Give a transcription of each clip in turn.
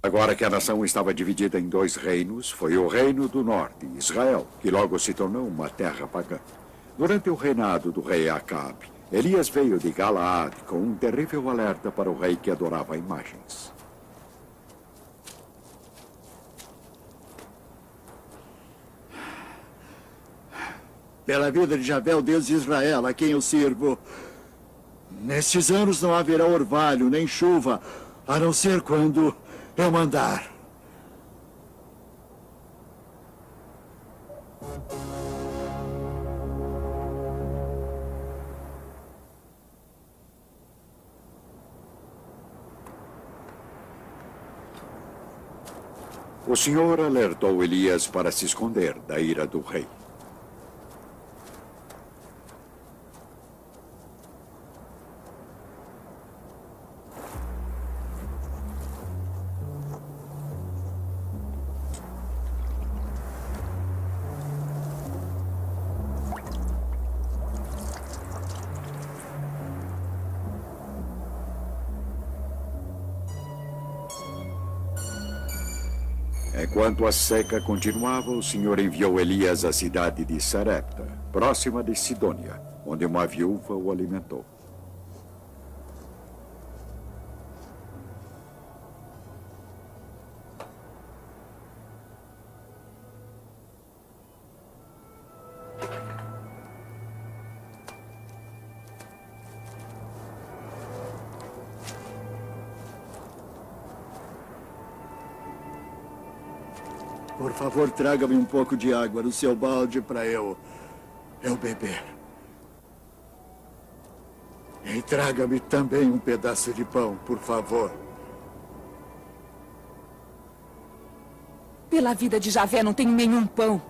Agora que a nação estava dividida em dois reinos, foi o reino do norte, Israel, que logo se tornou uma terra pagã. Durante o reinado do rei Acabe, Elias veio de Galaad com um terrível alerta para o rei que adorava imagens. Pela vida de Javé, o Deus de Israel, a quem eu sirvo, nestes anos não haverá orvalho nem chuva, a não ser quando eu mandar. O Senhor alertou Elias para se esconder da ira do rei. Enquanto a seca continuava, o Senhor enviou Elias à cidade de Sarepta, próxima de Sidônia, onde uma viúva o alimentou. Por favor, traga-me um pouco de água no seu balde para eu beber. E traga-me também um pedaço de pão, por favor. Pela vida de Javé, não tenho nenhum pão.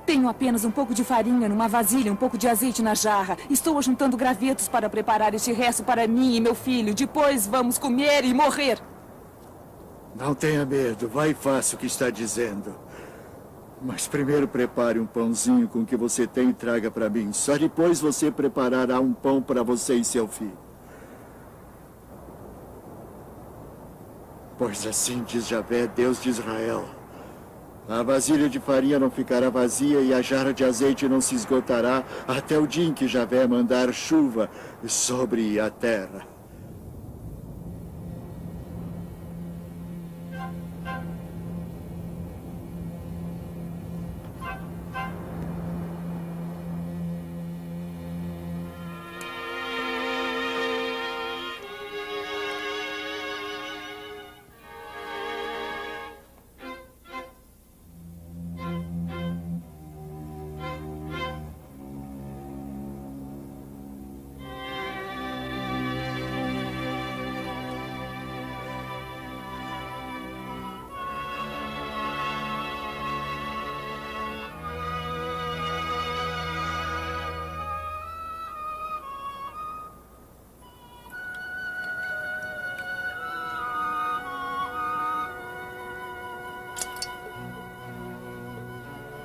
Tenho apenas um pouco de farinha numa vasilha, um pouco de azeite na jarra. Estou ajuntando gravetos para preparar este resto para mim e meu filho. Depois vamos comer e morrer. Não tenha medo, vai e faça o que está dizendo. Mas primeiro prepare um pãozinho com o que você tem e traga para mim. Só depois você preparará um pão para você e seu filho. Pois assim diz Javé, Deus de Israel: a vasilha de farinha não ficará vazia e a jarra de azeite não se esgotará até o dia em que Javé mandar chuva sobre a terra.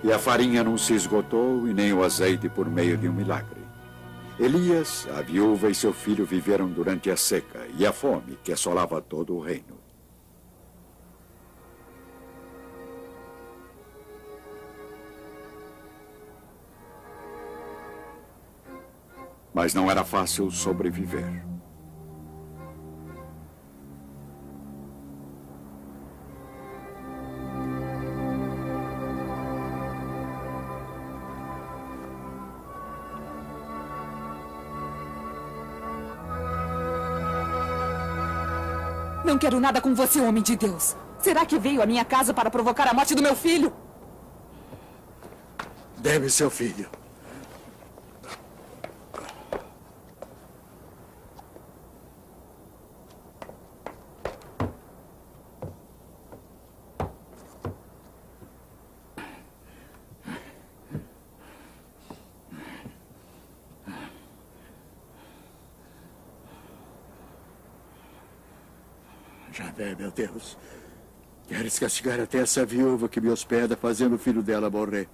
E a farinha não se esgotou e nem o azeite por meio de um milagre. Elias, a viúva e seu filho viveram durante a seca e a fome que assolava todo o reino. Mas não era fácil sobreviver. Não quero nada com você, homem de Deus. Será que veio à minha casa para provocar a morte do meu filho? Deve seu filho. Javé, meu Deus. Queres castigar até essa viúva que me hospeda, fazendo o filho dela morrer?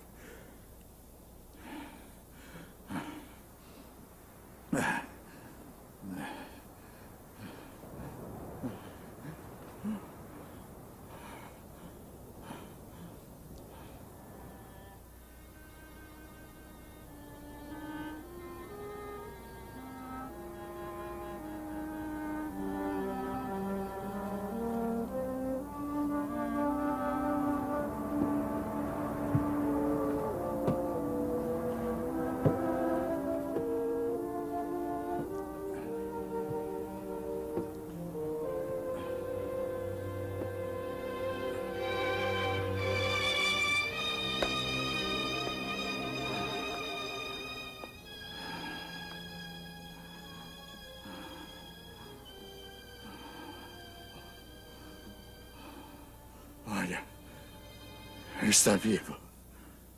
está vivo.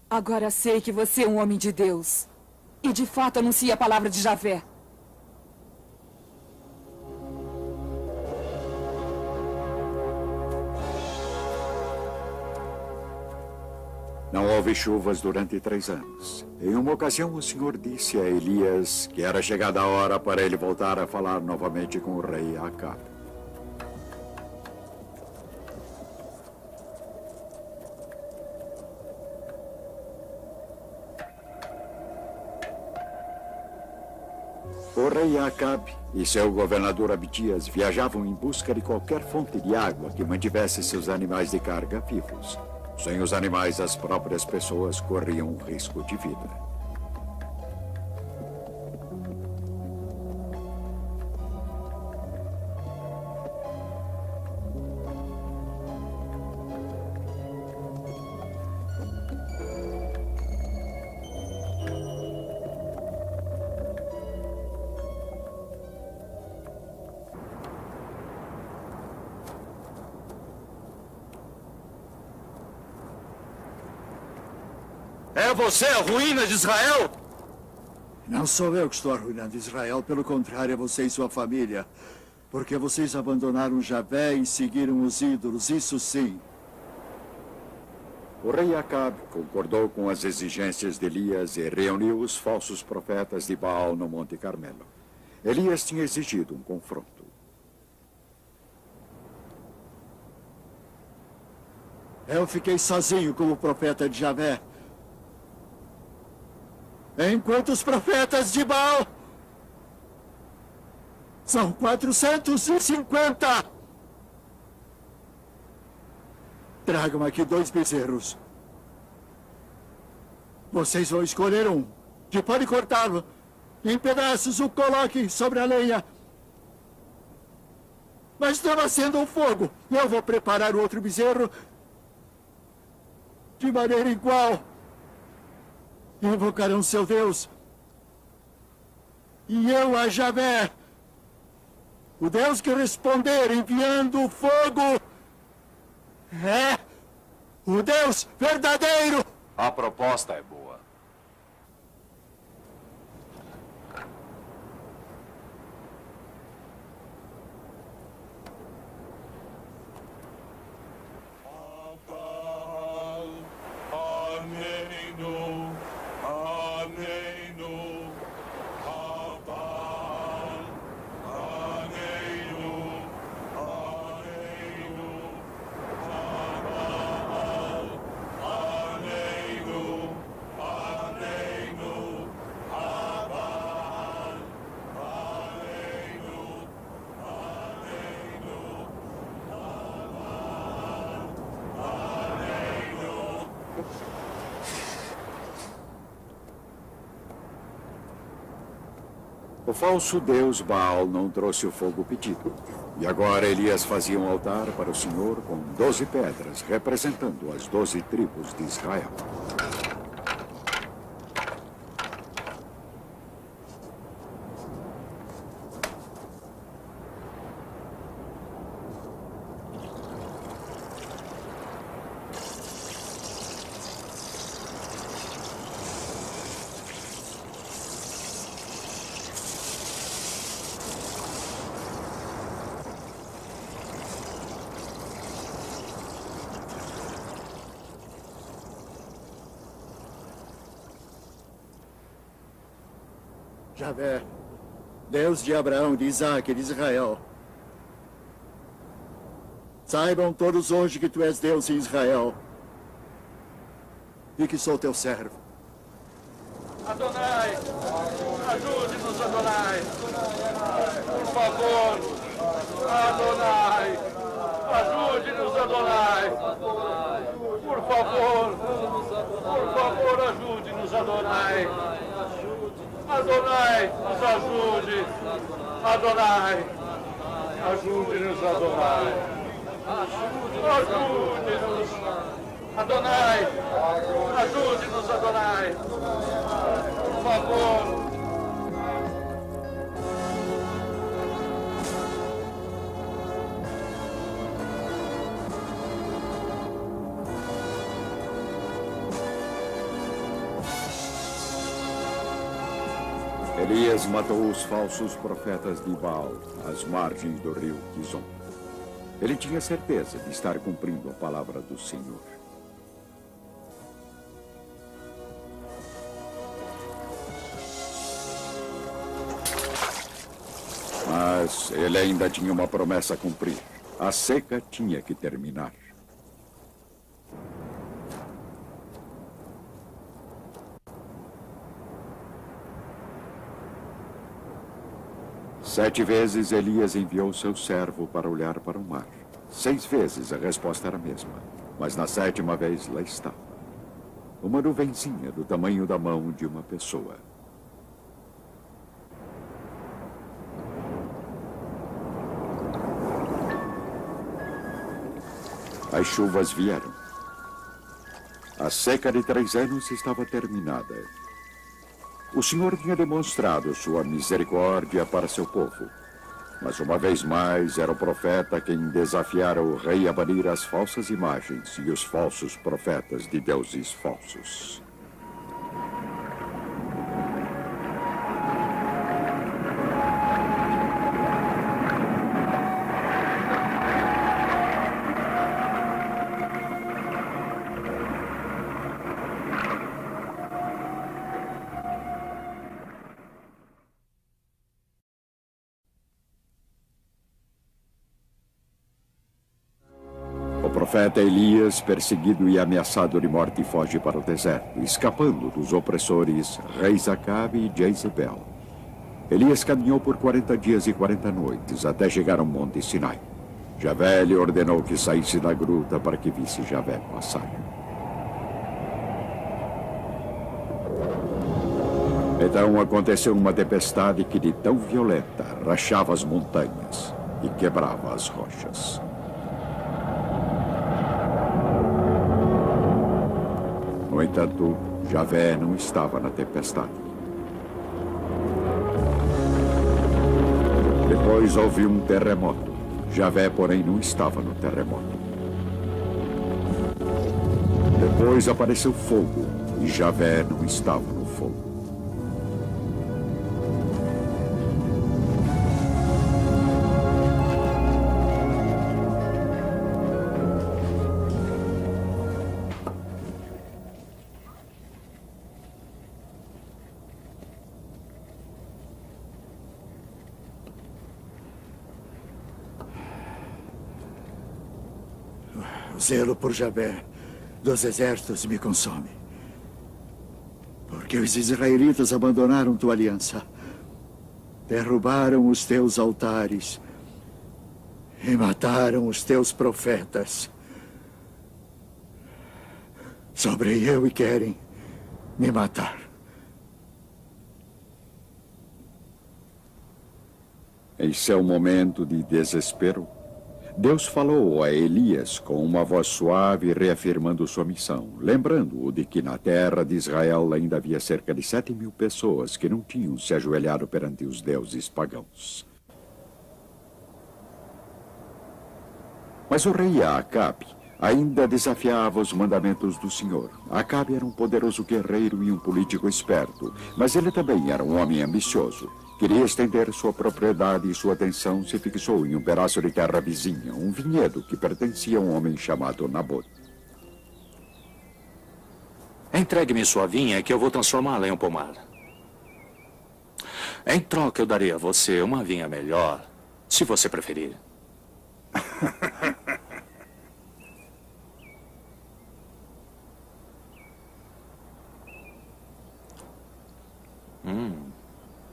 Agora sei que você é um homem de Deus. E de fato anuncia a palavra de Javé. Não houve chuvas durante 3 anos. Em uma ocasião, o Senhor disse a Elias que era chegada a hora para ele voltar a falar novamente com o rei Acabe. O rei Acabe e seu governador Abdias viajavam em busca de qualquer fonte de água que mantivesse seus animais de carga vivos. Sem os animais, as próprias pessoas corriam um risco de vida. É você a ruína de Israel? Não sou eu que estou arruinando Israel, pelo contrário, é você e sua família. Porque vocês abandonaram Javé e seguiram os ídolos, isso sim. O rei Acabe concordou com as exigências de Elias e reuniu os falsos profetas de Baal no Monte Carmelo. Elias tinha exigido um confronto. Eu fiquei sozinho como profeta de Javé. Enquanto os profetas de Baal são 450. Tragam aqui 2 bezerros. Vocês vão escolher um. Que pode cortá-lo em pedaços, o coloque sobre a lenha. Mas não acenda o fogo. Eu vou preparar o outro bezerro de maneira igual. Invocarão seu Deus. E eu a Javé, o Deus que responder enviando o fogo, é o Deus verdadeiro. A proposta é boa. O falso deus Baal não trouxe o fogo pedido. E agora Elias fazia um altar para o Senhor com 12 pedras, representando as 12 tribos de Israel. Javé, Deus de Abraão, de Isaac e de Israel. Saibam todos hoje que tu és Deus em Israel e que sou teu servo. Adonai, ajude-nos, Adonai. Por favor, Adonai, ajude-nos, Adonai. Por favor, ajude-nos, Adonai. Adonai, nos ajude. Adonai, ajude-nos, Adonai. Ajude-nos. Adonai, ajude-nos, Adonai. Por favor. Elias matou os falsos profetas de Baal às margens do rio Quizon. Ele tinha certeza de estar cumprindo a palavra do Senhor. Mas ele ainda tinha uma promessa a cumprir. A seca tinha que terminar. Sete vezes Elias enviou seu servo para olhar para o mar. 6 vezes a resposta era a mesma. Mas na 7ª vez lá estava. Uma nuvenzinha do tamanho da mão de uma pessoa. As chuvas vieram. A seca de 3 anos estava terminada. O Senhor tinha demonstrado sua misericórdia para seu povo. Mas uma vez mais era o profeta quem desafiara o rei a banir as falsas imagens e os falsos profetas de deuses falsos. O profeta Elias, perseguido e ameaçado de morte, foge para o deserto, escapando dos opressores reis Acabe e Jezebel. Elias caminhou por 40 dias e 40 noites até chegar ao monte Sinai. Javé lhe ordenou que saísse da gruta para que visse Javé passar. Então aconteceu uma tempestade que, de tão violenta, rachava as montanhas e quebrava as rochas. No entanto, Javé não estava na tempestade. Depois houve um terremoto. Javé, porém, não estava no terremoto. Depois apareceu fogo, e Javé não estava no fogo. O zelo por Javé dos exércitos me consome. Porque os israelitas abandonaram tua aliança, derrubaram os teus altares e mataram os teus profetas. Sobrei eu e querem me matar. Em seu momento de desespero, Deus falou a Elias com uma voz suave, reafirmando sua missão, lembrando-o de que na terra de Israel ainda havia cerca de 7.000 pessoas que não tinham se ajoelhado perante os deuses pagãos. Mas o rei Acabe ainda desafiava os mandamentos do Senhor. Acabe era um poderoso guerreiro e um político esperto, mas ele também era um homem ambicioso. Queria estender sua propriedade e sua atenção se fixou em um pedaço de terra vizinha, um vinhedo que pertencia a um homem chamado Nabote. Entregue-me sua vinha que eu vou transformá-la em um pomar. Em troca, eu darei a você uma vinha melhor, se você preferir.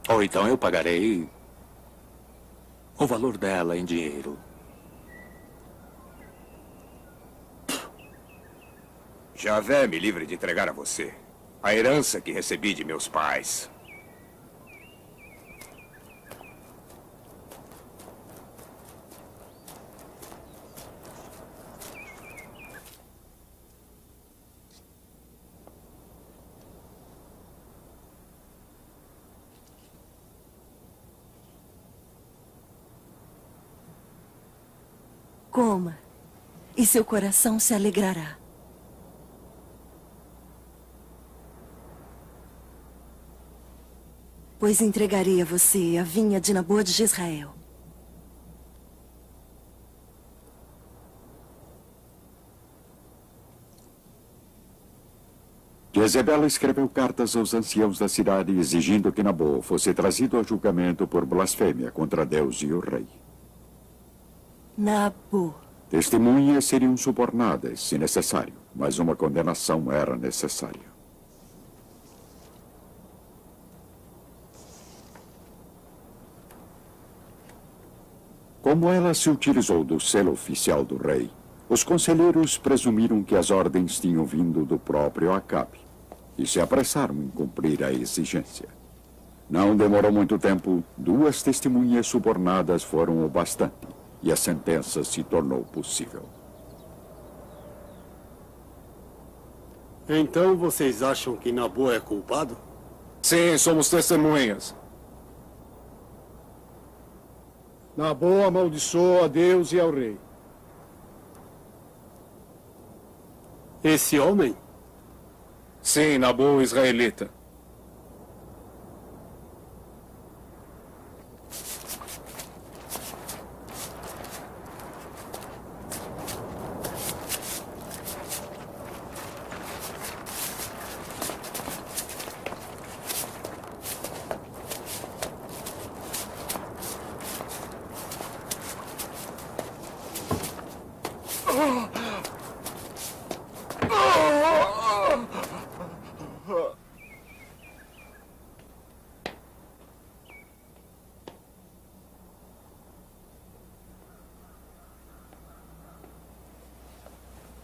Ou então eu pagarei o valor dela em dinheiro. Javé me livre de entregar a você a herança que recebi de meus pais. Coma, e seu coração se alegrará. Pois entregarei a você a vinha de Nabô de Jezreel. Jezebel escreveu cartas aos anciãos da cidade exigindo que Nabô fosse trazido a julgamento por blasfêmia contra Deus e o rei. Nabô. Testemunhas seriam subornadas, se necessário, mas uma condenação era necessária. Como ela se utilizou do selo oficial do rei, os conselheiros presumiram que as ordens tinham vindo do próprio Acabe e se apressaram em cumprir a exigência. Não demorou muito tempo, 2 testemunhas subornadas foram o bastante e a sentença se tornou possível. Então vocês acham que Nabô é culpado? Sim, somos testemunhas. Nabô amaldiçoou a Deus e ao rei. Esse homem? Sim, Nabô, o israelita.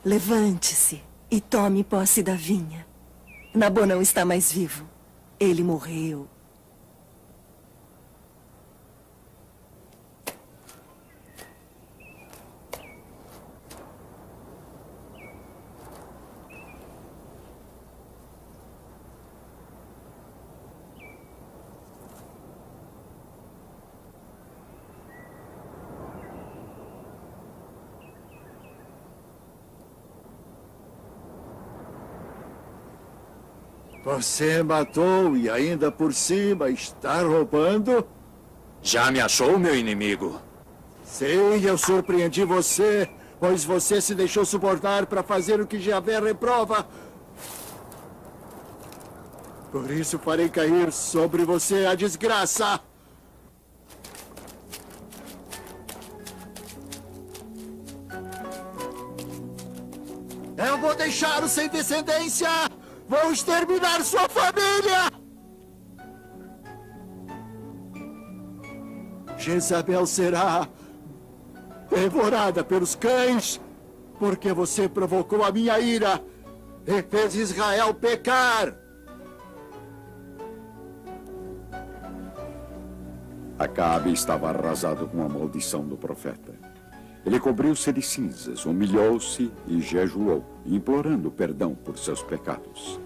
Levante-se e tome posse da vinha. Nabô não está mais vivo. Ele morreu. Você matou e ainda por cima está roubando? Já me achou, meu inimigo? Sim, eu surpreendi você, pois você se deixou subornar para fazer o que Javé reprova. Por isso farei cair sobre você a desgraça. Eu vou deixá-lo sem descendência! Vou exterminar sua família! Jezabel será devorada pelos cães, porque você provocou a minha ira e fez Israel pecar. Acabe estava arrasado com a maldição do profeta. Ele cobriu-se de cinzas, humilhou-se e jejuou, implorando perdão por seus pecados.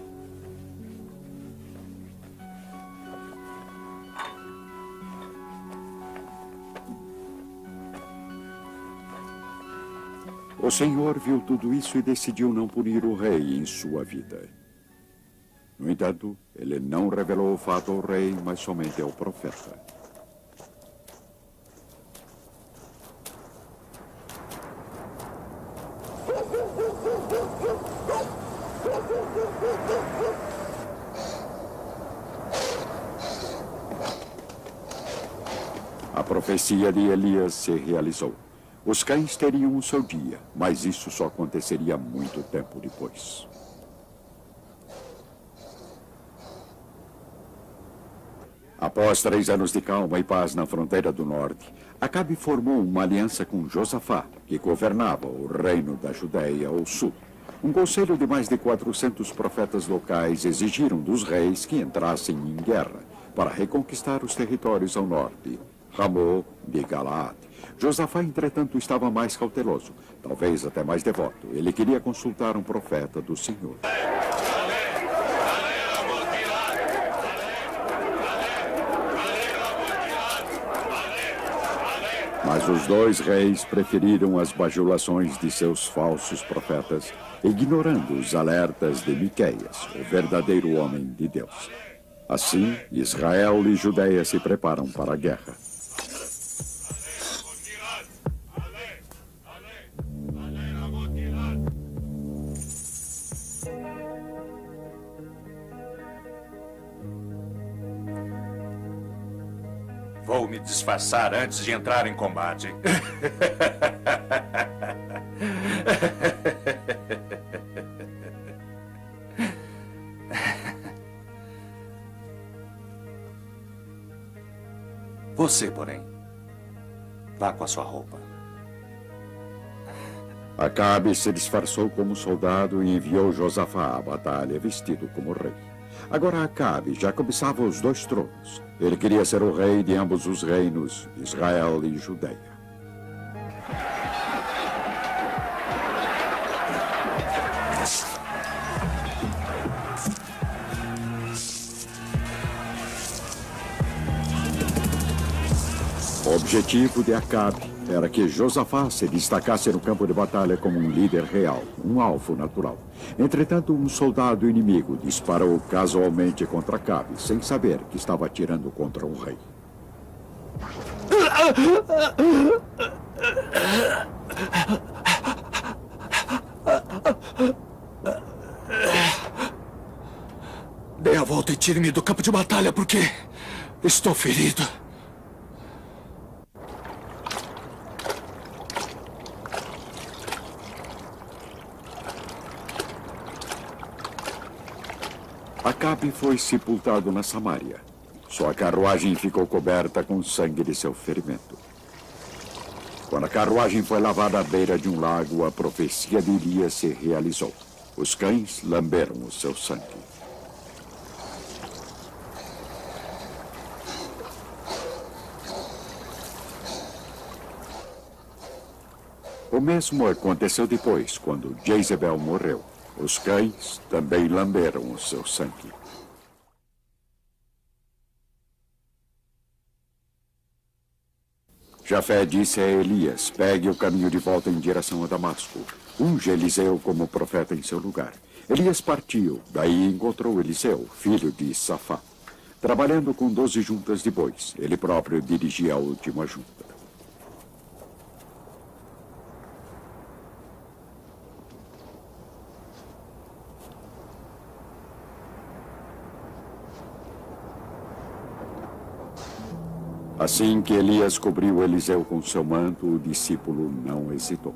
O Senhor viu tudo isso e decidiu não punir o rei em sua vida. No entanto, ele não revelou o fato ao rei, mas somente ao profeta. A profecia de Elias se realizou. Os cães teriam o seu dia, mas isso só aconteceria muito tempo depois. Após 3 anos de calma e paz na fronteira do norte, Acabe formou uma aliança com Josafá, que governava o reino da Judéia ao sul. Um conselho de mais de 400 profetas locais exigiram dos reis que entrassem em guerra para reconquistar os territórios ao norte, Ramô de Galaad. Josafá, entretanto, estava mais cauteloso, talvez até mais devoto. Ele queria consultar um profeta do Senhor. Mas os 2 reis preferiram as bajulações de seus falsos profetas, ignorando os alertas de Miqueias, o verdadeiro homem de Deus. Assim, Israel e Judeia se preparam para a guerra. Vou me disfarçar antes de entrar em combate. Você, porém, vá com a sua roupa. Acabe se disfarçou como soldado e enviou Josafá à batalha vestido como rei. Agora Acabe já cobiçava os 2 tronos. Ele queria ser o rei de ambos os reinos, Israel e Judeia. O objetivo de Acabe era que Josafá se destacasse no campo de batalha como um líder real, um alvo natural. Entretanto, um soldado inimigo disparou casualmente contra Acabe, sem saber que estava atirando contra um rei. Dê a volta e tire-me do campo de batalha, porque estou ferido. Acabe foi sepultado na Samária. Sua carruagem ficou coberta com o sangue de seu ferimento. Quando a carruagem foi lavada à beira de um lago, a profecia de Elias se realizou. Os cães lamberam o seu sangue. O mesmo aconteceu depois, quando Jezebel morreu. Os cães também lamberam o seu sangue. Jafé disse a Elias: pegue o caminho de volta em direção a Damasco. Unge Eliseu como profeta em seu lugar. Elias partiu, daí encontrou Eliseu, filho de Safá. Trabalhando com 12 juntas de bois, ele próprio dirigia a última junta. Assim que Elias cobriu Eliseu com seu manto, o discípulo não hesitou.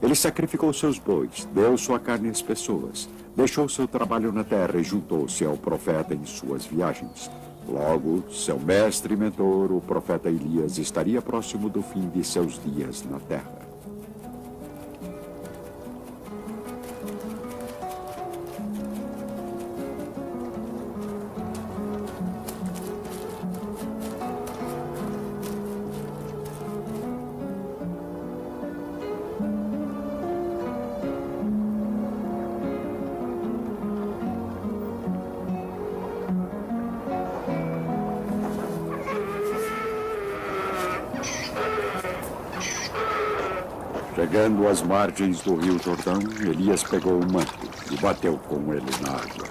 Ele sacrificou seus bois, deu sua carne às pessoas, deixou seu trabalho na terra e juntou-se ao profeta em suas viagens. Logo, seu mestre e mentor, o profeta Elias, estaria próximo do fim de seus dias na terra. Chegando às margens do rio Jordão, Elias pegou o manto e bateu com ele na água.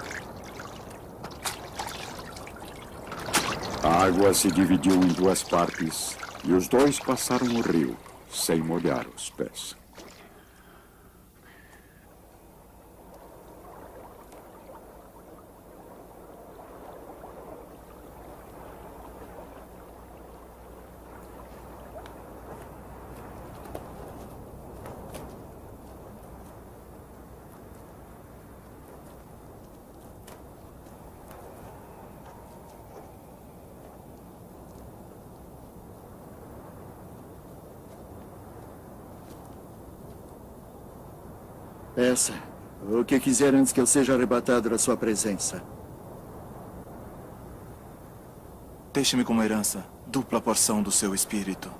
A água se dividiu em 2 partes e os 2 passaram o rio, sem molhar os pés. Peça o que quiser antes que eu seja arrebatado da sua presença. Deixe-me como herança dupla porção do seu espírito.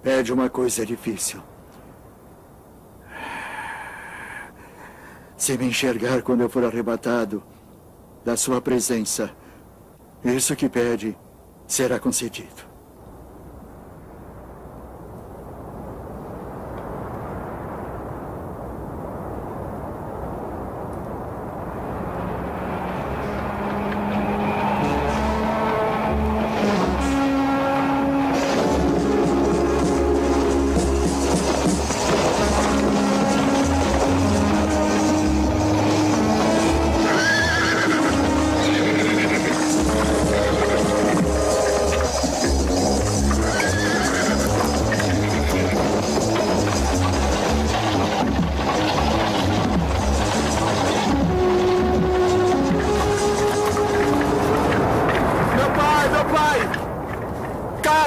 Pede uma coisa difícil. Se me enxergar quando eu for arrebatado da sua presença, isso que pede será concedido.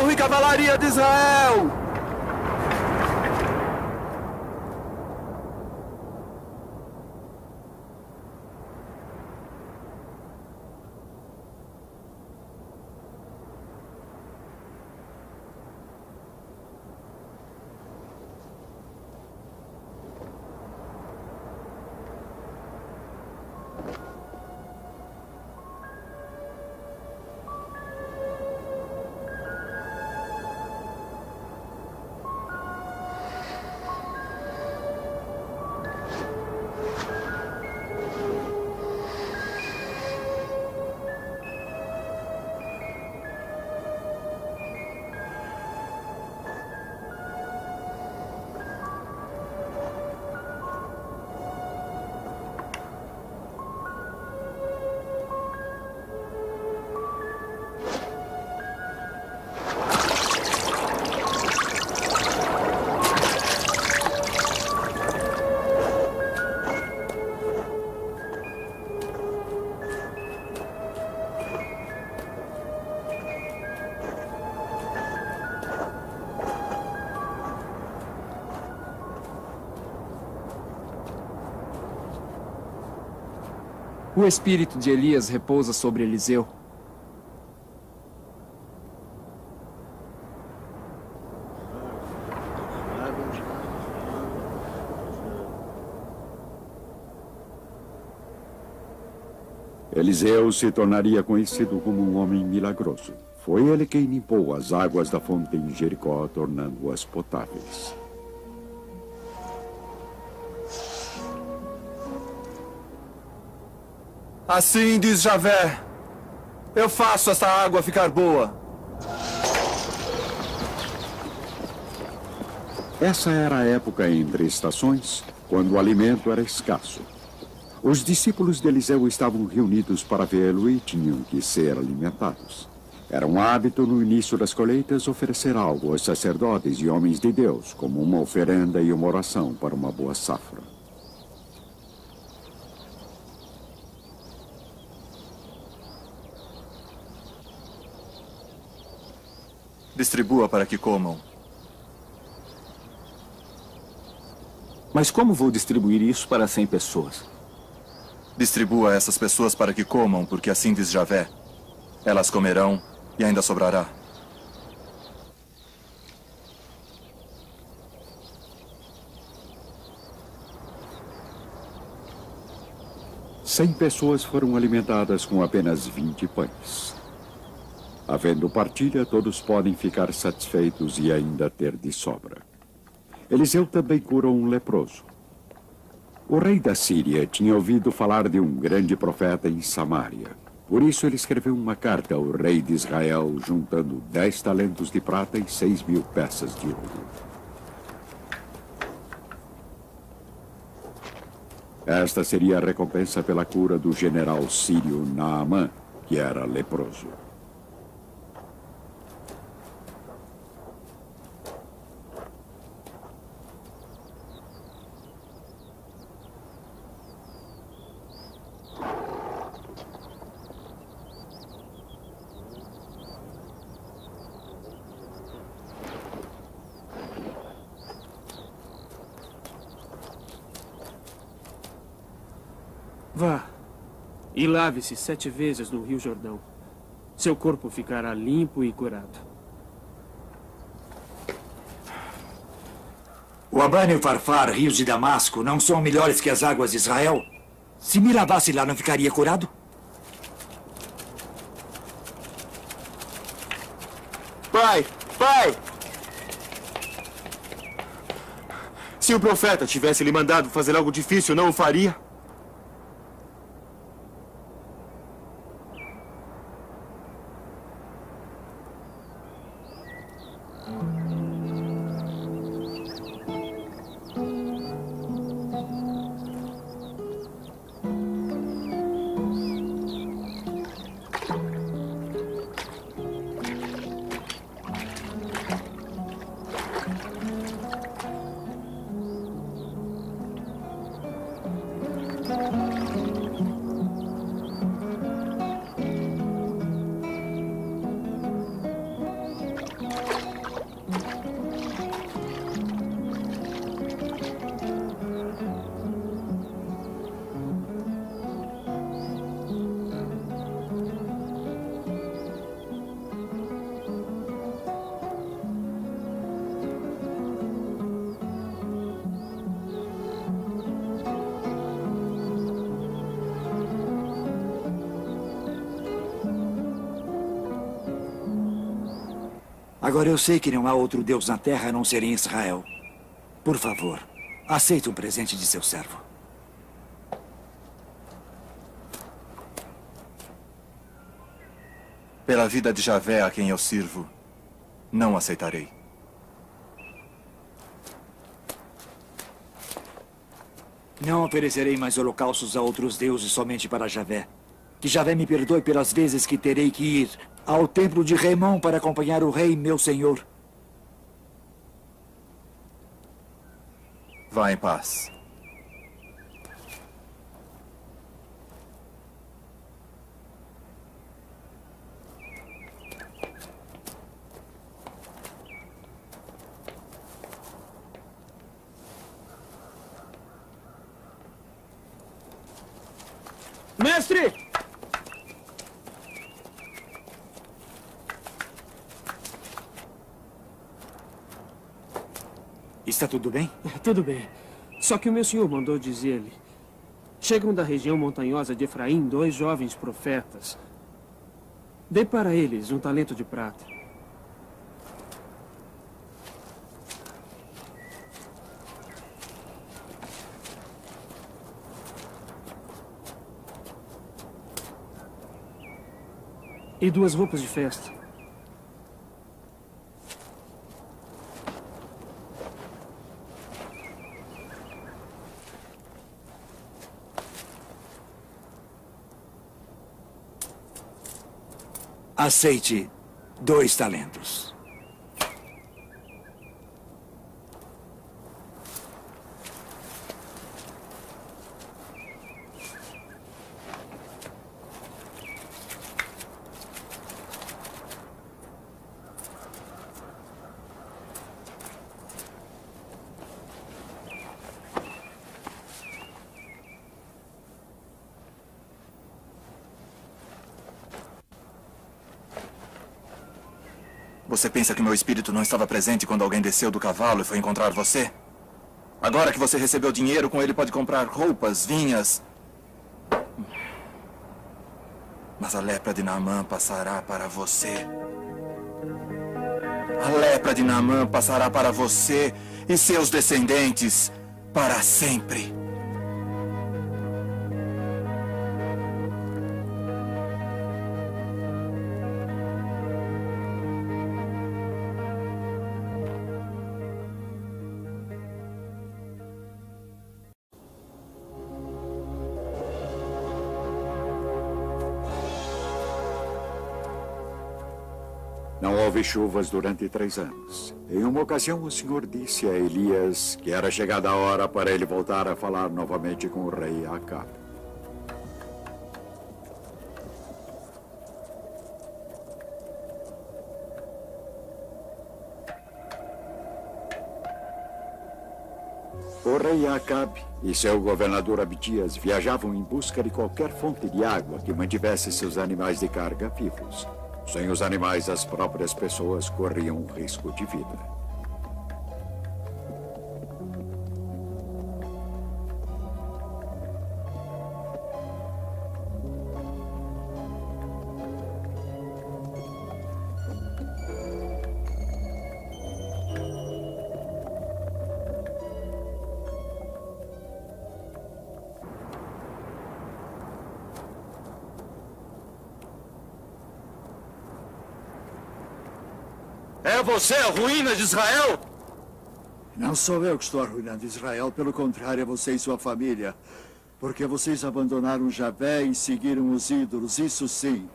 carro e cavalaria de Israel! O espírito de Elias repousa sobre Eliseu. Eliseu se tornaria conhecido como um homem milagroso. Foi ele quem limpou as águas da fonte em Jericó, tornando-as potáveis. Assim diz Javé, eu faço esta água ficar boa. Essa era a época entre estações, quando o alimento era escasso. Os discípulos de Eliseu estavam reunidos para vê-lo e tinham que ser alimentados. Era um hábito no início das colheitas oferecer algo aos sacerdotes e homens de Deus, como uma oferenda e uma oração para uma boa safra. Distribua para que comam. Mas como vou distribuir isso para 100 pessoas? Distribua essas pessoas para que comam, porque assim diz Javé. Elas comerão e ainda sobrará. Cem pessoas foram alimentadas com apenas 20 pães. Havendo partilha, todos podem ficar satisfeitos e ainda ter de sobra. Eliseu também curou um leproso. O rei da Síria tinha ouvido falar de um grande profeta em Samaria. Por isso ele escreveu uma carta ao rei de Israel, juntando 10 talentos de prata e 6.000 peças de ouro. Esta seria a recompensa pela cura do general sírio Naamã, que era leproso. Vá e lave-se 7 vezes no Rio Jordão. Seu corpo ficará limpo e curado. O Abana e o Farfar, rios de Damasco, não são melhores que as águas de Israel? Se me lavasse lá, não ficaria curado? Pai! Pai! Se o profeta tivesse lhe mandado fazer algo difícil, não o faria? Agora eu sei que não há outro Deus na Terra a não ser em Israel. Por favor, aceite um presente de seu servo. Pela vida de Javé a quem eu sirvo, não aceitarei. Não oferecerei mais holocaustos a outros deuses somente para Javé. Que Javé me perdoe pelas vezes que terei que ir ao templo de Remon para acompanhar o rei, meu senhor. Vá em paz. Mestre! Está tudo bem? Tudo bem. Só que o meu senhor mandou dizer-lhe. Chegam da região montanhosa de Efraim 2 jovens profetas. Dê para eles um talento de prata. E 2 roupas de festa. Aceite 2 talentos. Você pensa que meu espírito não estava presente quando alguém desceu do cavalo e foi encontrar você? Agora que você recebeu dinheiro, com ele pode comprar roupas, vinhas. Mas a lepra de Naamã passará para você. A lepra de Naamã passará para você e seus descendentes para sempre. Não houve chuvas durante 3 anos. Em uma ocasião, o Senhor disse a Elias que era chegada a hora para ele voltar a falar novamente com o rei Acabe. O rei Acabe e seu governador Abdias viajavam em busca de qualquer fonte de água que mantivesse seus animais de carga vivos. Sem os animais, as próprias pessoas corriam um risco de vida. É você a ruína de Israel? Não sou eu que estou arruinando Israel. Pelo contrário, é você e sua família. Porque vocês abandonaram Javé e seguiram os ídolos, isso sim.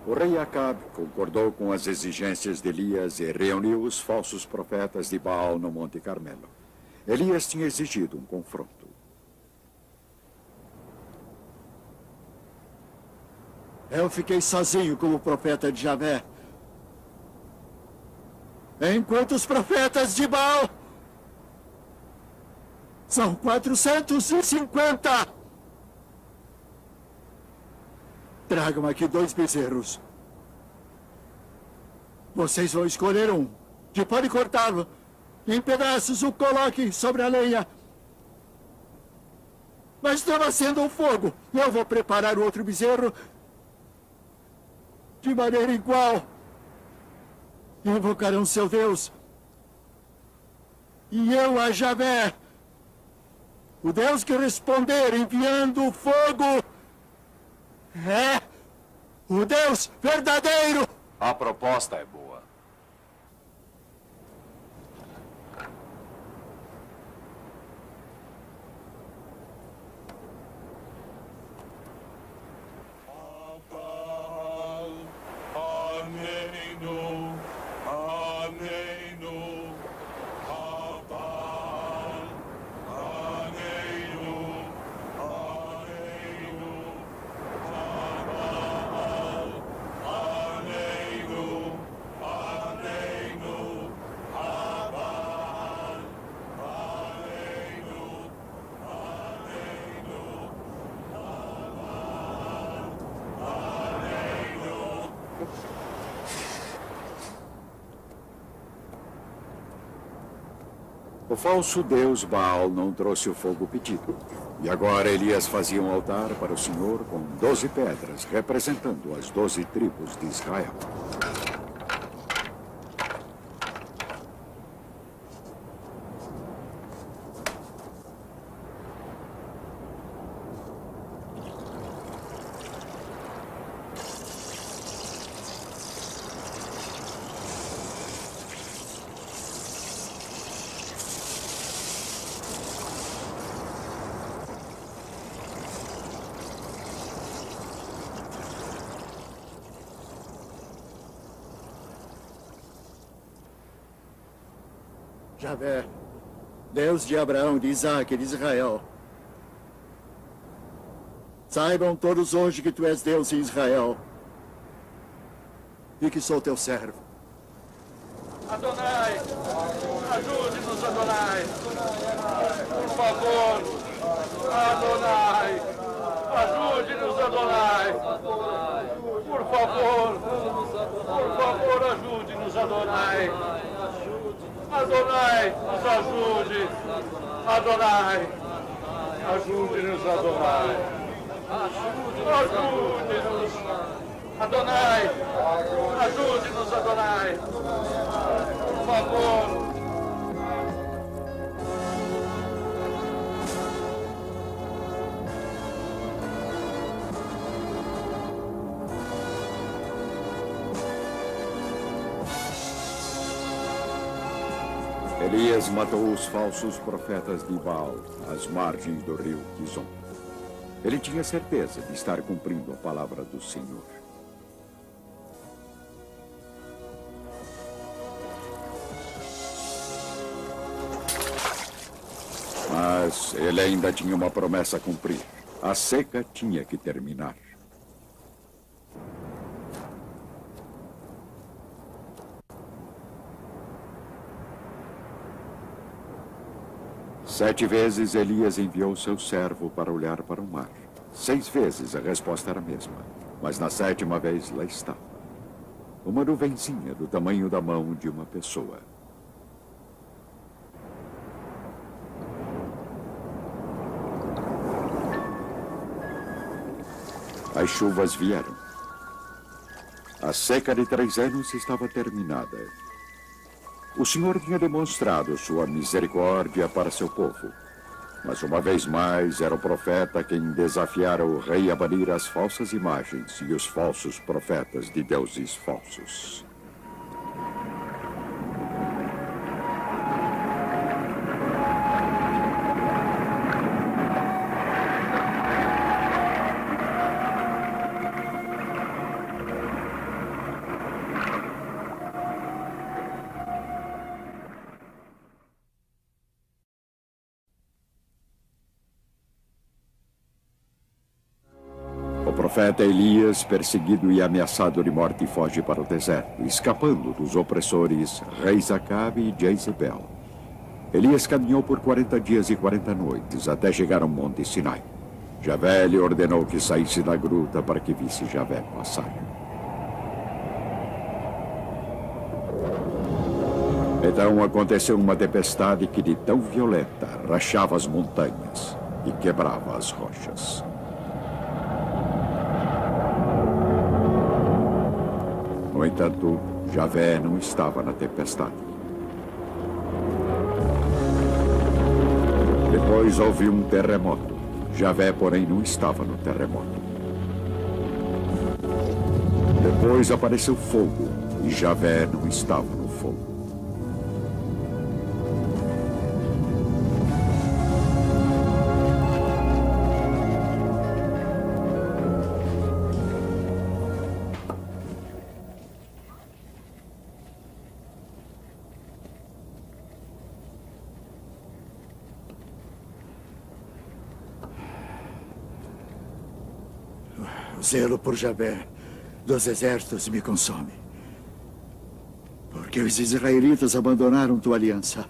O rei Acabe concordou com as exigências de Elias e reuniu os falsos profetas de Baal no Monte Carmelo. Elias tinha exigido um confronto. Eu fiquei sozinho como profeta de Javé. Enquanto os profetas de Baal são 450. Tragam aqui 2 bezerros. Vocês vão escolher um. E pode cortá-lo em pedaços, o coloque sobre a lenha. Mas estava acendo um fogo. Eu vou preparar o outro bezerro de maneira igual. invocarão seu Deus. E eu a Javé, o Deus que responder enviando o fogo, é o Deus verdadeiro. A proposta é boa. O falso deus Baal não trouxe o fogo pedido. E agora Elias fazia um altar para o Senhor com 12 pedras, representando as 12 tribos de Israel. Javé, Deus de Abraão, de Isaac e de Israel. Saibam todos hoje que tu és Deus em Israel e que sou teu servo. Adonai, ajude-nos, Adonai. Por favor, Adonai, ajude-nos, Adonai. Por favor, ajude-nos, Adonai. Adonai, nos ajude. Adonai, ajude-nos, Adonai. Ajude-nos. Adonai, ajude-nos, Adonai. Por favor. Elias matou os falsos profetas de Baal às margens do rio Quizon. Ele tinha certeza de estar cumprindo a palavra do Senhor. Mas ele ainda tinha uma promessa a cumprir. A seca tinha que terminar. Sete vezes Elias enviou seu servo para olhar para o mar. 6 vezes a resposta era a mesma. Mas na 7ª vez lá estava. Uma nuvenzinha do tamanho da mão de uma pessoa. As chuvas vieram. A seca de 3 anos estava terminada. O Senhor tinha demonstrado sua misericórdia para seu povo. Mas uma vez mais era o profeta quem desafiara o rei a banir as falsas imagens e os falsos profetas de deuses falsos. O profeta Elias, perseguido e ameaçado de morte, foge para o deserto, escapando dos opressores reis Acabe e Jezebel. Elias caminhou por 40 dias e 40 noites até chegar ao Monte Sinai. Javé lhe ordenou que saísse da gruta para que visse Javé passar. Então aconteceu uma tempestade que, de tão violenta, rachava as montanhas e quebrava as rochas. No entanto, Javé não estava na tempestade. Depois houve um terremoto. Javé, porém, não estava no terremoto. Depois apareceu fogo, e Javé não estava no fogo. O zelo por Javé dos exércitos me consome. Porque os israelitas abandonaram tua aliança,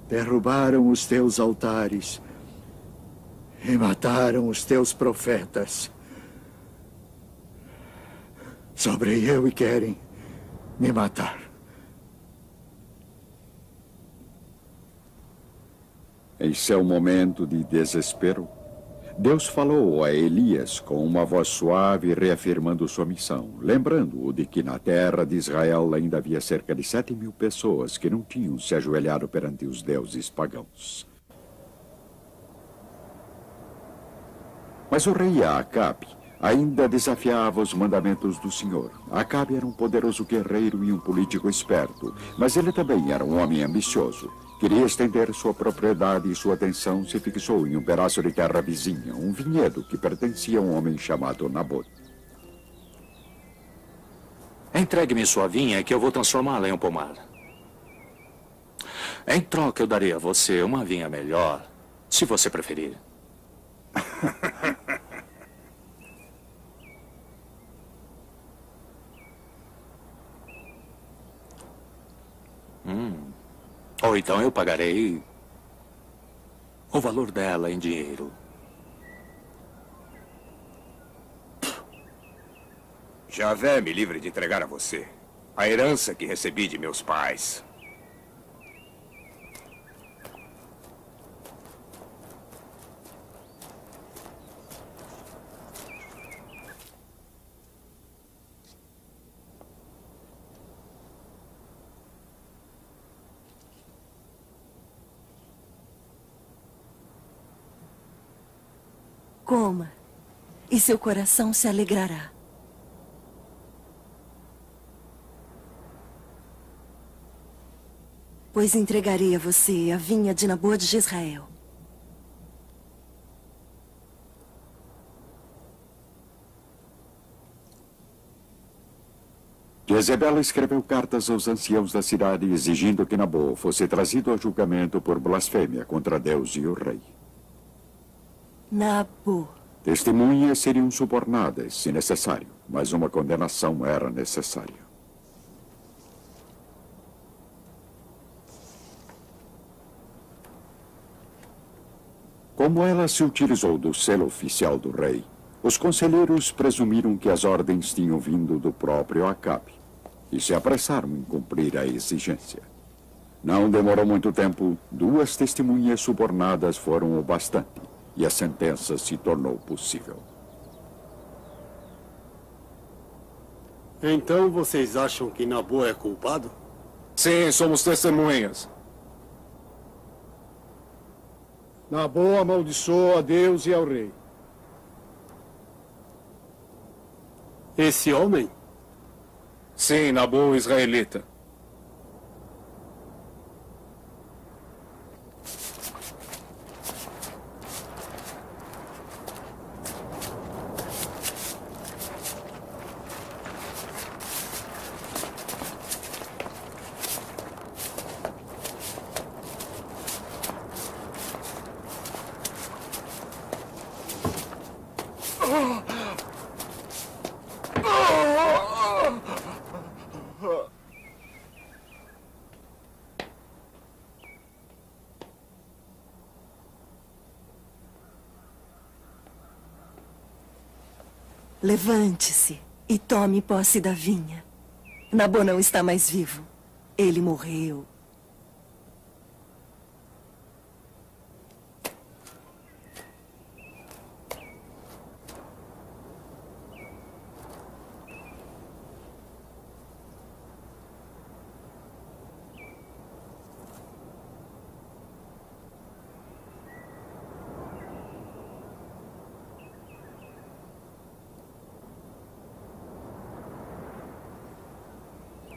derrubaram os teus altares e mataram os teus profetas. Sobre eu e querem me matar. Em seu momento de desespero, Deus falou a Elias com uma voz suave, reafirmando sua missão, lembrando-o de que na terra de Israel ainda havia cerca de 7.000 pessoas que não tinham se ajoelhado perante os deuses pagãos. Mas o rei Acabe ainda desafiava os mandamentos do Senhor. Acabe era um poderoso guerreiro e um político esperto, mas ele também era um homem ambicioso. Queria estender sua propriedade e sua atenção se fixou em um pedaço de terra vizinha, um vinhedo que pertencia a um homem chamado Nabote. Entregue-me sua vinha que eu vou transformá-la em um pomar. Em troca, eu darei a você uma vinha melhor, se você preferir. Ou então eu pagarei o valor dela em dinheiro. Javé me livre de entregar a você a herança que recebi de meus pais. Coma, e seu coração se alegrará. Pois entregarei a você a vinha de Nabote de Israel. Jezebel escreveu cartas aos anciãos da cidade exigindo que Nabô fosse trazido a julgamento por blasfêmia contra Deus e o rei. Nabô. Testemunhas seriam subornadas, se necessário, mas uma condenação era necessária. Como ela se utilizou do selo oficial do rei, os conselheiros presumiram que as ordens tinham vindo do próprio Acabe e se apressaram em cumprir a exigência. Não demorou muito tempo, 2 testemunhas subornadas foram o bastante. E a sentença se tornou possível. Então vocês acham que Nabô é culpado? Sim, somos testemunhas. Nabô amaldiçoa a Deus e ao rei. Esse homem? Sim, Nabô, israelita. Levante-se e tome posse da vinha. Nabô não está mais vivo. Ele morreu.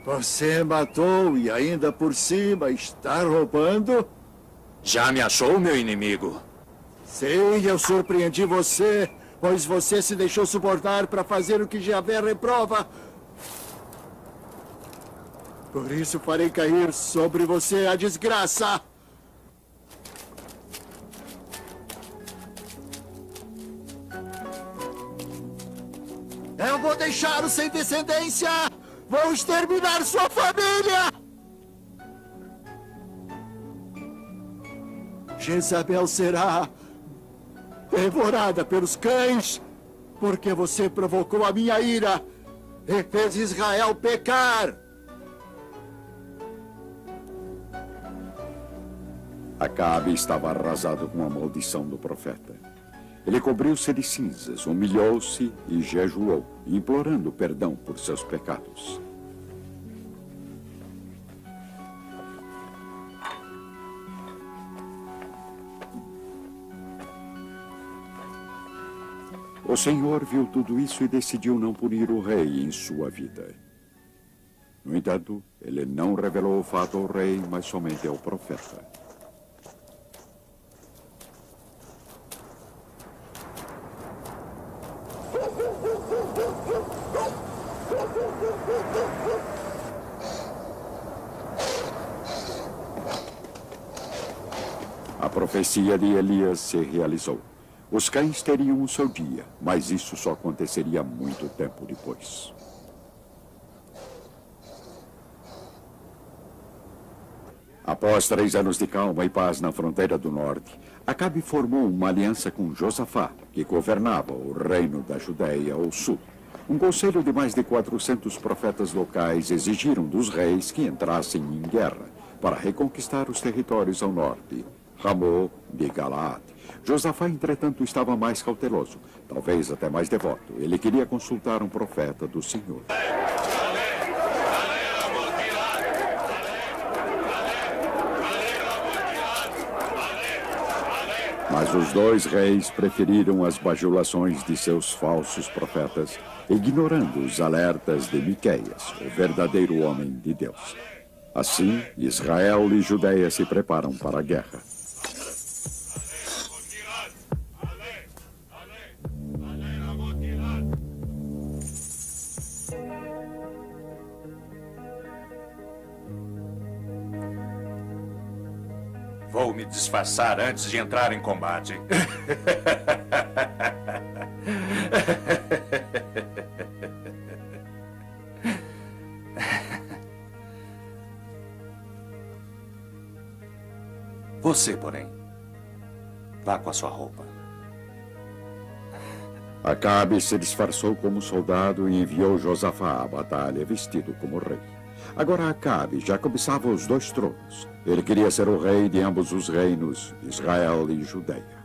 Você matou e ainda por cima está roubando? Já me achou, meu inimigo? Sim, eu surpreendi você, pois você se deixou subornar para fazer o que Javé reprova. Por isso farei cair sobre você a desgraça. Eu vou deixá-lo sem descendência! Vou exterminar sua família! Jezabel será devorada pelos cães, porque você provocou a minha ira e fez Israel pecar. Acabe estava arrasado com a maldição do profeta. Ele cobriu-se de cinzas, humilhou-se e jejuou, implorando perdão por seus pecados. O Senhor viu tudo isso e decidiu não punir o rei em sua vida. No entanto, ele não revelou o fato ao rei, mas somente ao profeta. A profecia de Elias se realizou. Os cães teriam o seu dia, mas isso só aconteceria muito tempo depois. Após 3 anos de calma e paz na fronteira do norte, Acabe formou uma aliança com Josafá, que governava o reino da Judéia ao sul. Um conselho de mais de 400 profetas locais exigiram dos reis que entrassem em guerra para reconquistar os territórios ao norte, Ramô de Galaad. Josafá, entretanto, estava mais cauteloso, talvez até mais devoto. Ele queria consultar um profeta do Senhor. Mas os 2 reis preferiram as bajulações de seus falsos profetas, ignorando os alertas de Miqueias, o verdadeiro homem de Deus. Assim, Israel e Judeia se preparam para a guerra. Vou me disfarçar antes de entrar em combate. Você, porém, vá com a sua roupa. Acabe se disfarçou como soldado e enviou Josafá à batalha vestido como rei. Agora Acabe já cobiçava os 2 tronos. Ele queria ser o rei de ambos os reinos, Israel e Judeia.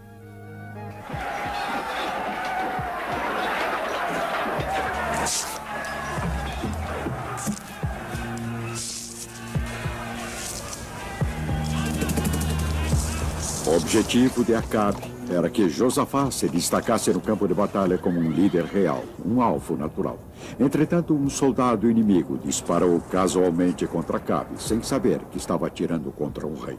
O objetivo de Acabe era que Josafá se destacasse no campo de batalha como um líder real, um alvo natural. Entretanto, um soldado inimigo disparou casualmente contra Acabe, sem saber que estava atirando contra um rei.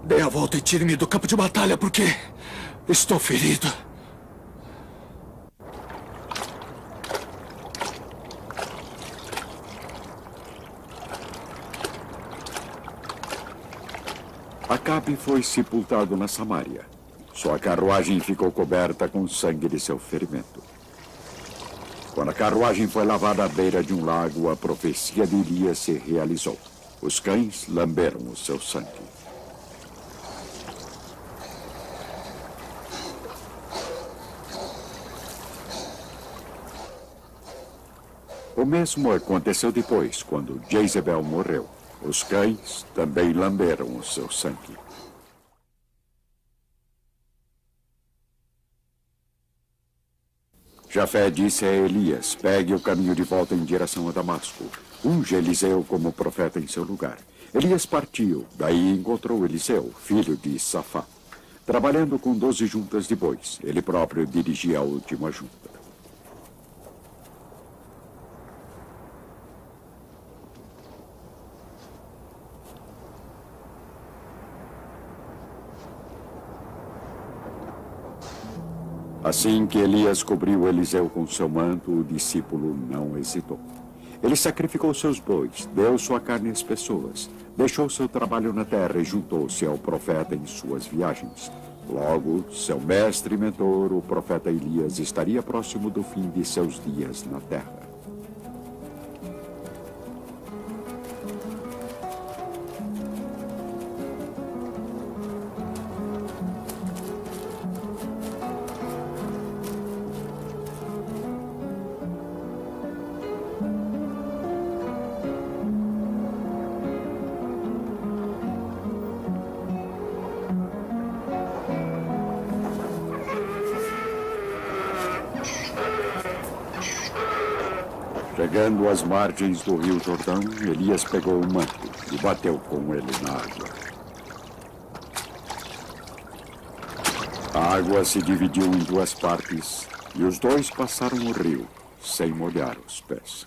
Dê a volta e tire-me do campo de batalha, porque estou ferido. Acabe foi sepultado na Samaria. Sua carruagem ficou coberta com sangue de seu ferimento. Quando a carruagem foi lavada à beira de um lago, a profecia de Elias se realizou. Os cães lamberam o seu sangue. O mesmo aconteceu depois, quando Jezebel morreu. Os cães também lamberam o seu sangue. Jafé disse a Elias: pegue o caminho de volta em direção a Damasco. unge Eliseu como profeta em seu lugar. Elias partiu, daí encontrou Eliseu, filho de Safá, trabalhando com 12 juntas de bois. Ele próprio dirigia a última junta. Assim que Elias cobriu Eliseu com seu manto, o discípulo não hesitou. Ele sacrificou seus bois, deu sua carne às pessoas, deixou seu trabalho na terra e juntou-se ao profeta em suas viagens. Logo, seu mestre e mentor, o profeta Elias, estaria próximo do fim de seus dias na terra. Chegando às margens do rio Jordão, Elias pegou o manto e bateu com ele na água. A água se dividiu em duas partes e os dois passaram o rio sem molhar os pés.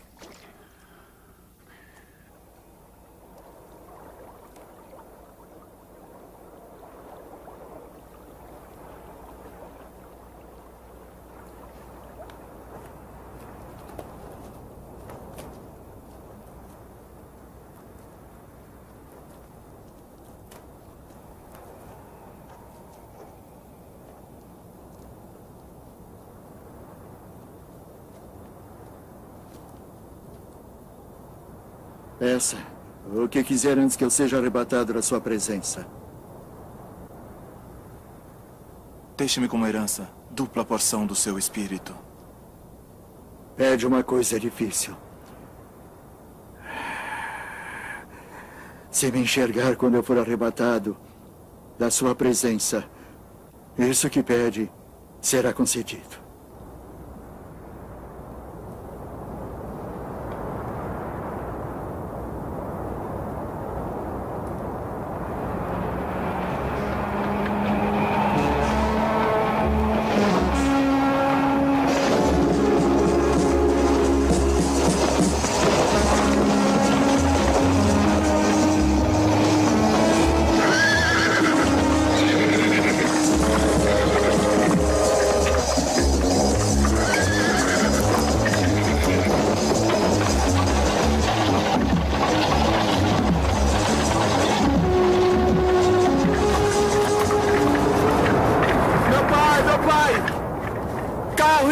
Peça o que quiser antes que eu seja arrebatado da sua presença. Deixe-me como herança dupla porção do seu espírito. Pede uma coisa difícil. Se me enxergar quando eu for arrebatado da sua presença, isso que pede será concedido.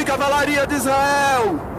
Cavalaria de Israel!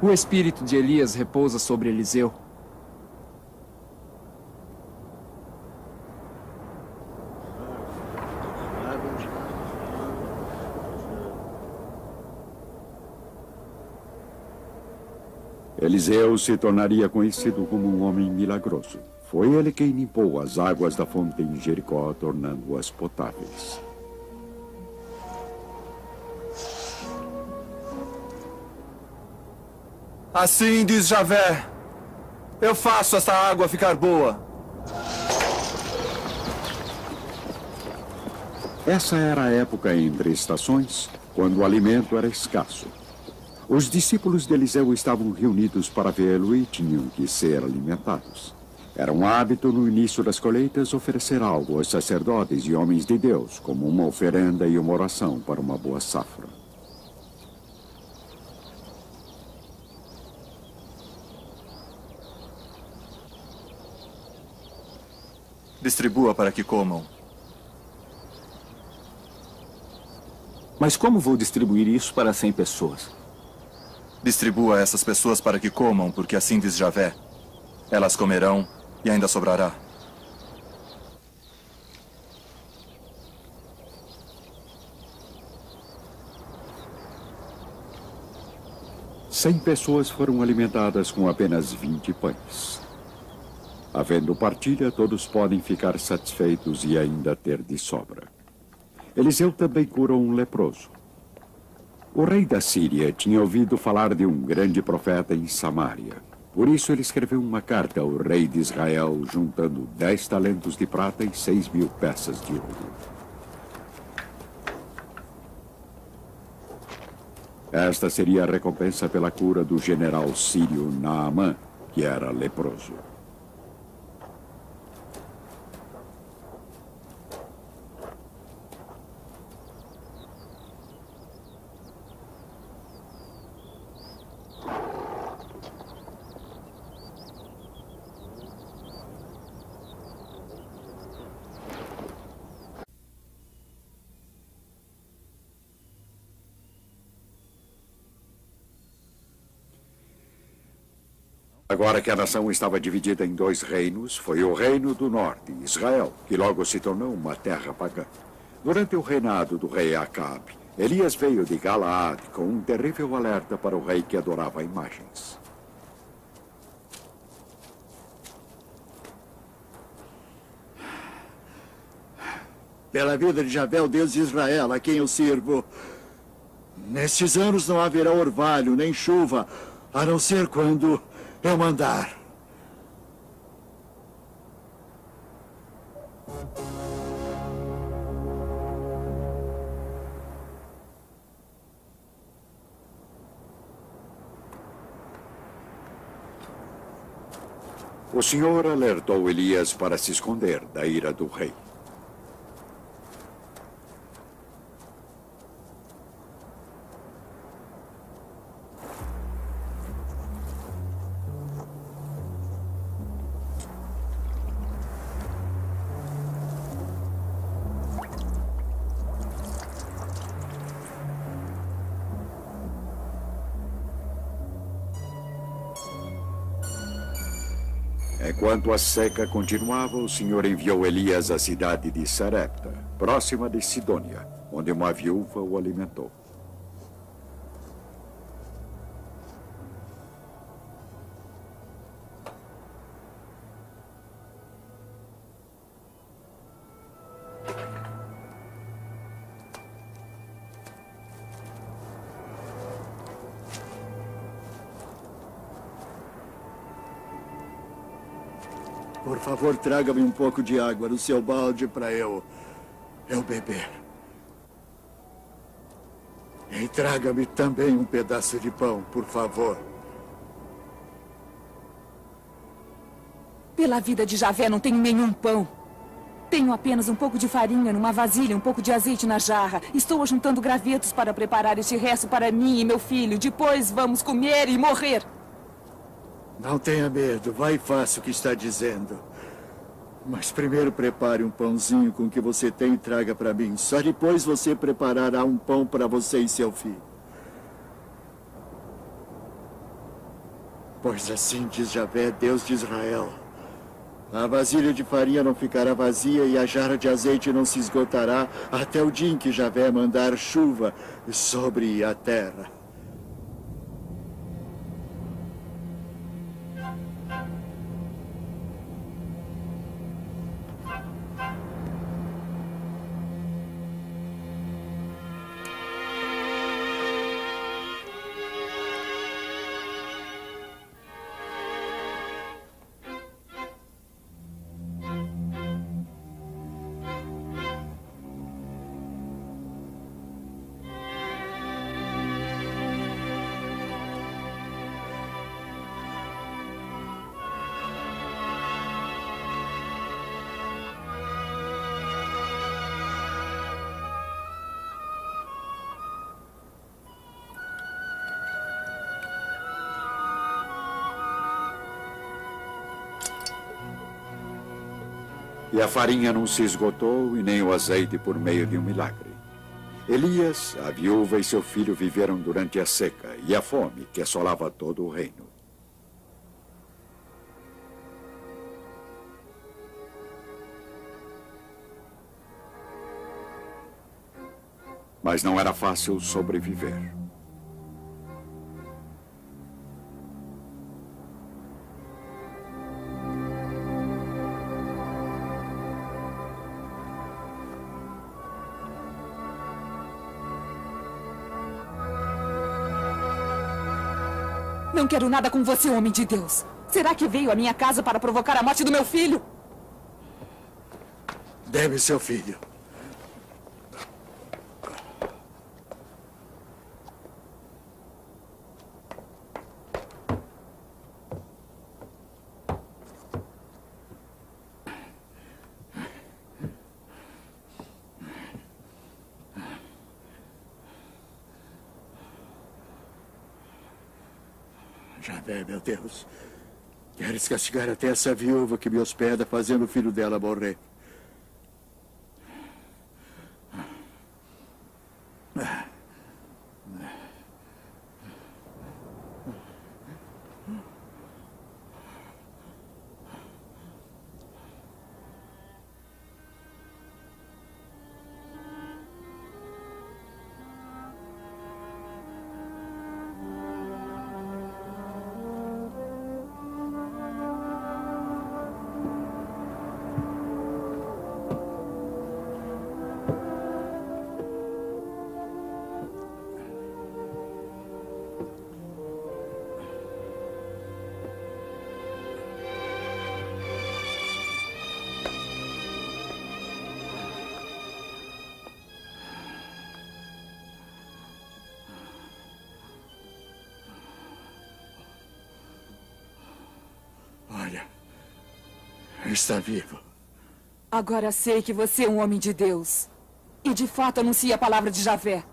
O espírito de Elias repousa sobre Eliseu. Eliseu se tornaria conhecido como um homem milagroso. Foi ele quem limpou as águas da fonte em Jericó, tornando-as potáveis. Assim diz Javé, eu faço essa água ficar boa. Essa era a época entre estações, quando o alimento era escasso. Os discípulos de Eliseu estavam reunidos para vê-lo e tinham que ser alimentados. Era um hábito no início das colheitas oferecer algo aos sacerdotes e homens de Deus, como uma oferenda e uma oração para uma boa safra. Distribua para que comam. Mas como vou distribuir isso para 100 pessoas? Distribua a essas pessoas para que comam, porque assim diz Javé. Elas comerão e ainda sobrará. Cem pessoas foram alimentadas com apenas 20 pães. Havendo partilha, todos podem ficar satisfeitos e ainda ter de sobra. Eliseu também curou um leproso. O rei da Síria tinha ouvido falar de um grande profeta em Samaria. Por isso ele escreveu uma carta ao rei de Israel, juntando 10 talentos de prata e 6.000 peças de ouro. Esta seria a recompensa pela cura do general sírio Naamã, que era leproso. Agora que a nação estava dividida em 2 reinos, foi o reino do norte, Israel, que logo se tornou uma terra pagã. Durante o reinado do rei Acabe, Elias veio de Galaad com um terrível alerta para o rei que adorava imagens. Pela vida de Javé, o Deus de Israel, a quem eu sirvo, nestes anos não haverá orvalho nem chuva, a não ser quando eu mandar. O Senhor alertou Elias para se esconder da ira do rei. Enquanto a seca continuava, o Senhor enviou Elias à cidade de Sarepta, próxima de Sidônia, onde uma viúva o alimentou. Por favor, traga-me um pouco de água no seu balde para eu beber. E traga-me também um pedaço de pão, por favor. Pela vida de Javé, não tenho nenhum pão. Tenho apenas um pouco de farinha numa vasilha, um pouco de azeite na jarra. Estou juntando gravetos para preparar este resto para mim e meu filho. Depois vamos comer e morrer. Não tenha medo, vai e faça o que está dizendo. Mas primeiro prepare um pãozinho com o que você tem e traga para mim. Só depois você preparará um pão para você e seu filho. Pois assim diz Javé, Deus de Israel. A vasilha de farinha não ficará vazia e a jarra de azeite não se esgotará até o dia em que Javé mandar chuva sobre a terra. E a farinha não se esgotou e nem o azeite por meio de um milagre. Elias, a viúva e seu filho viveram durante a seca e a fome que assolava todo o reino. Mas não era fácil sobreviver. Não quero nada com você, homem de Deus. Será que veio à minha casa para provocar a morte do meu filho? Deve seu filho. Javé, meu Deus. Queres castigar até essa viúva que me hospeda, fazendo o filho dela morrer? Olha, está vivo. Agora sei que você é um homem de Deus. E de fato anuncia a palavra de Javé.